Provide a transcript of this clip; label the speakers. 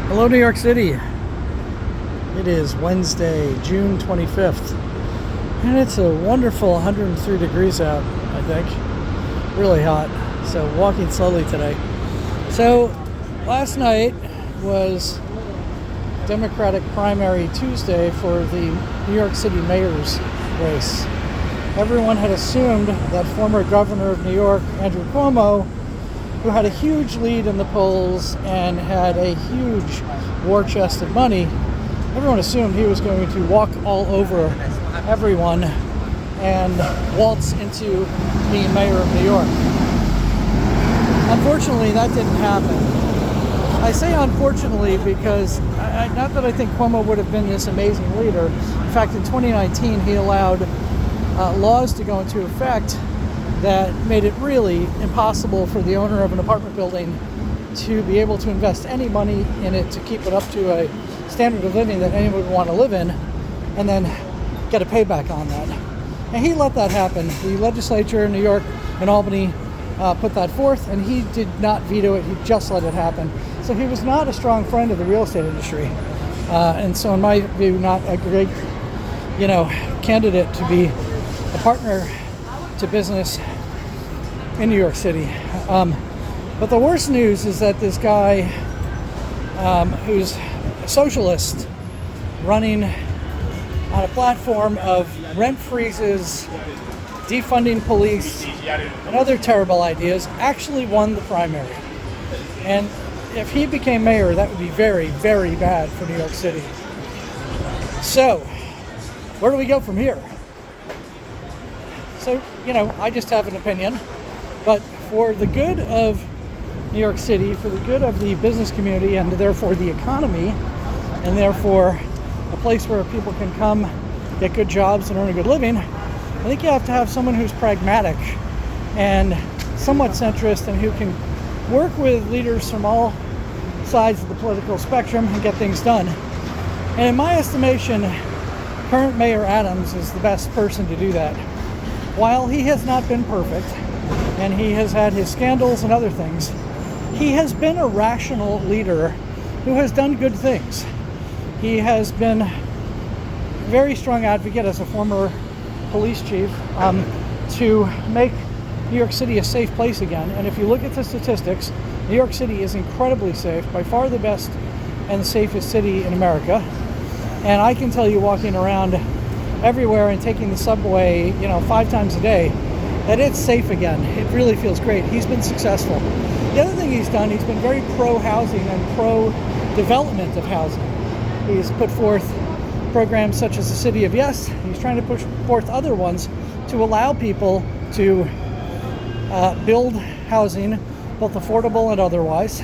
Speaker 1: Hello, New York City. It is Wednesday, June 25th, and it's a wonderful 103 degrees out, I think. Really hot, so walking slowly today. So, last night was Democratic primary Tuesday for the New York City mayor's race. Everyone had assumed that former governor of New York, Andrew Cuomo, who had a huge lead in the polls and had a huge war chest of money, everyone assumed he was going to walk all over everyone and waltz into being mayor of New York. Unfortunately, that didn't happen. I say unfortunately because not that I think Cuomo would have been this amazing leader. In fact, in 2019, he allowed laws to go into effect that made it really impossible for the owner of an apartment building to be able to invest any money in it to keep it up to a standard of living that anyone would want to live in, and then get a payback on that. And he let that happen. The legislature in New York and Albany put that forth, and he did not veto it. He just let it happen. So he was not a strong friend of the real estate industry, and so in my view, not a great, candidate to be a partner to business in New York City. But the worst news is that this guy, who's a socialist, running on a platform of rent freezes, defunding police, and other terrible ideas, actually won the primary. And if he became mayor, that would be very, very bad for New York City. So, where do we go from here? So, I just have an opinion, but for the good of New York City, for the good of the business community, and therefore the economy, and therefore a place where people can come, get good jobs, and earn a good living, I think you have to have someone who's pragmatic and somewhat centrist and who can work with leaders from all sides of the political spectrum and get things done. And in my estimation, current Mayor Adams is the best person to do that. While he has not been perfect, and he has had his scandals and other things, he has been a rational leader who has done good things. He has been a very strong advocate as a former police chief to make New York City a safe place again. And if you look at the statistics, New York City is incredibly safe, by far the best and the safest city in America. And I can tell you, walking around everywhere and taking the subway, 5 times a day, that it's safe again. It really feels great. He's been successful. The other thing he's done, he's been very pro-housing and pro-development of housing. He's put forth programs such as the City of Yes. He's trying to push forth other ones to allow people to build housing, both affordable and otherwise,